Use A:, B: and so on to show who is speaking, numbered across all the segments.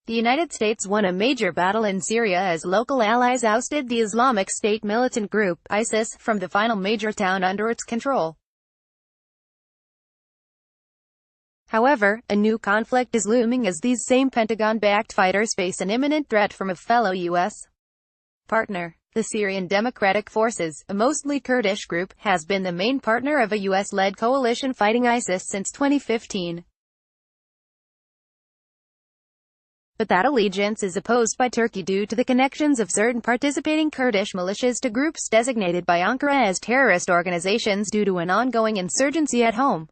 A: The United States won a major battle in Syria as local allies ousted the Islamic State militant group, ISIS, from the final major town under its control. However, a new conflict is looming as these same Pentagon-backed fighters face an imminent threat from a fellow U.S. partner. The Syrian Democratic Forces, a mostly Kurdish group, has been the main partner of a U.S.-led coalition fighting ISIS since 2015. But that allegiance is opposed by Turkey due to the connections of certain participating Kurdish militias to groups designated by Ankara as terrorist organizations due to an ongoing insurgency at home.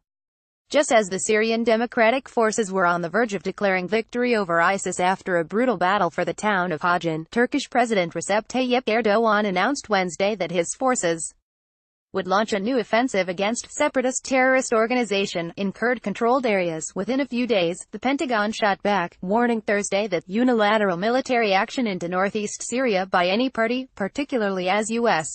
A: Just as the Syrian Democratic Forces were on the verge of declaring victory over ISIS after a brutal battle for the town of Hajin, Turkish President Recep Tayyip Erdogan announced Wednesday that his forces would launch a new offensive against separatist terrorist organization in Kurd-controlled areas within a few days. The Pentagon shot back, warning Thursday that unilateral military action into northeast Syria by any party, particularly as U.S.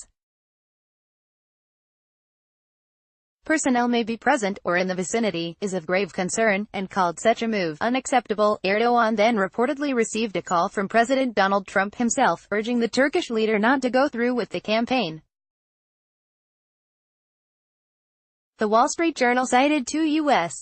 A: personnel may be present or in the vicinity, is of grave concern, and called such a move unacceptable. Erdogan then reportedly received a call from President Donald Trump himself, urging the Turkish leader not to go through with the campaign. The Wall Street Journal cited two U.S.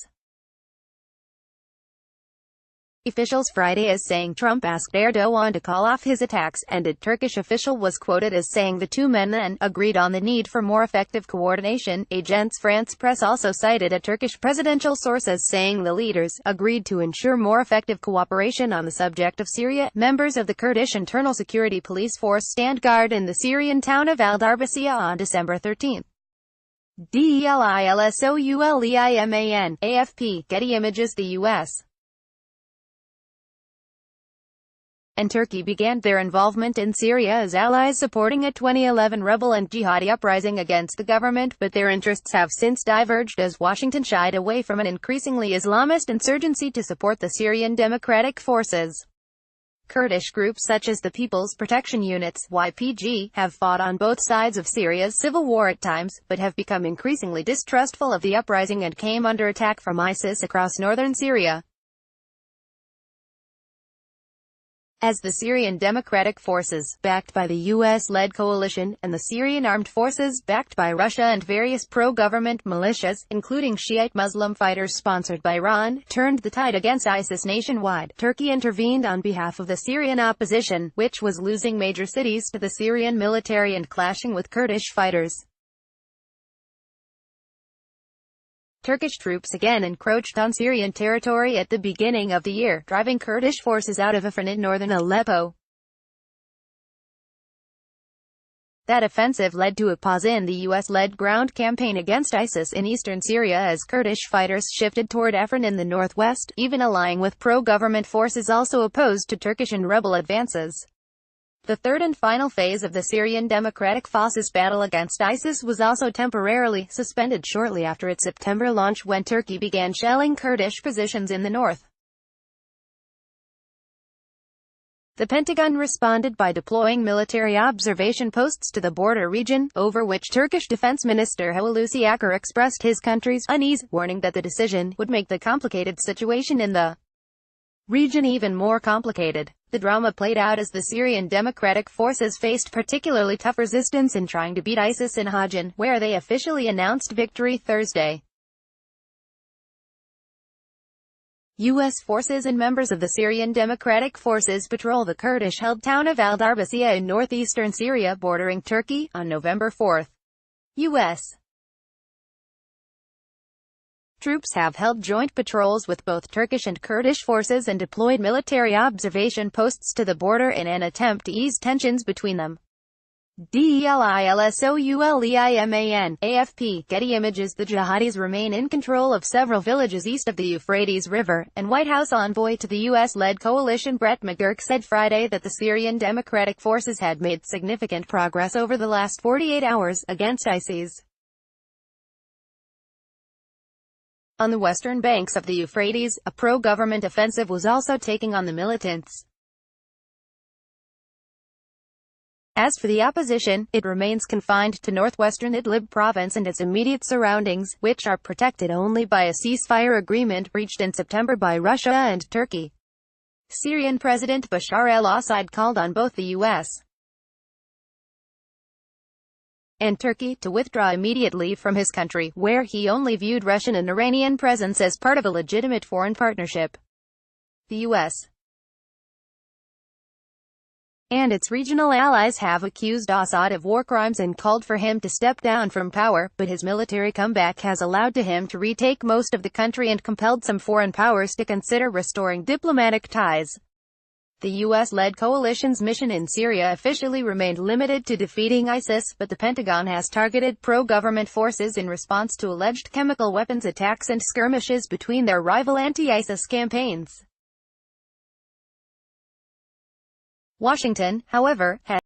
A: officials Friday as saying Trump asked Erdogan to call off his attacks, and a Turkish official was quoted as saying the two men then agreed on the need for more effective coordination. Agence France Presse also cited a Turkish presidential source as saying the leaders agreed to ensure more effective cooperation on the subject of Syria. Members of the Kurdish Internal Security Police Force stand guard in the Syrian town of al-Darbasiyah on December 13. DELILSOULEIMAN, AFP, Getty Images. The U.S. and Turkey began their involvement in Syria as allies supporting a 2011 rebel and jihadi uprising against the government, but their interests have since diverged as Washington shied away from an increasingly Islamist insurgency to support the Syrian Democratic Forces. Kurdish groups such as the People's Protection Units (YPG) have fought on both sides of Syria's civil war at times, but have become increasingly distrustful of the uprising and came under attack from ISIS across northern Syria. As the Syrian Democratic Forces, backed by the U.S.-led coalition, and the Syrian Armed Forces, backed by Russia and various pro-government militias, including Shiite Muslim fighters sponsored by Iran, turned the tide against ISIS nationwide, Turkey intervened on behalf of the Syrian opposition, which was losing major cities to the Syrian military and clashing with Kurdish fighters. Turkish troops again encroached on Syrian territory at the beginning of the year, driving Kurdish forces out of Afrin in northern Aleppo. That offensive led to a pause in the U.S.-led ground campaign against ISIS in eastern Syria as Kurdish fighters shifted toward Afrin in the northwest, even allying with pro-government forces also opposed to Turkish and rebel advances. The third and final phase of the Syrian Democratic Forces battle against ISIS was also temporarily suspended shortly after its September launch when Turkey began shelling Kurdish positions in the north. The Pentagon responded by deploying military observation posts to the border region, over which Turkish Defense Minister Hulusi Akar expressed his country's unease, warning that the decision would make the complicated situation in the region even more complicated. The drama played out as the Syrian Democratic Forces faced particularly tough resistance in trying to beat ISIS in Hajin, where they officially announced victory Thursday. U.S. forces and members of the Syrian Democratic Forces patrol the Kurdish-held town of al-Darbasiyah in northeastern Syria bordering Turkey, on November 4. U.S. troops have held joint patrols with both Turkish and Kurdish forces and deployed military observation posts to the border in an attempt to ease tensions between them. DELILSOULEIMAN, AFP, Getty Images. The jihadis remain in control of several villages east of the Euphrates River, and White House envoy to the U.S.-led coalition Brett McGurk said Friday that the Syrian Democratic Forces had made significant progress over the last 48 hours against ISIS. On the western banks of the Euphrates, a pro-government offensive was also taking on the militants. As for the opposition, it remains confined to northwestern Idlib province and its immediate surroundings, which are protected only by a ceasefire agreement reached in September by Russia and Turkey. Syrian President Bashar al-Assad called on both the U.S. and Turkey to withdraw immediately from his country, where he only viewed Russian and Iranian presence as part of a legitimate foreign partnership. The U.S. and its regional allies have accused Assad of war crimes and called for him to step down from power, but his military comeback has allowed him to retake most of the country and compelled some foreign powers to consider restoring diplomatic ties. The U.S.-led coalition's mission in Syria officially remained limited to defeating ISIS, but the Pentagon has targeted pro-government forces in response to alleged chemical weapons attacks and skirmishes between their rival anti-ISIS campaigns. Washington, however, has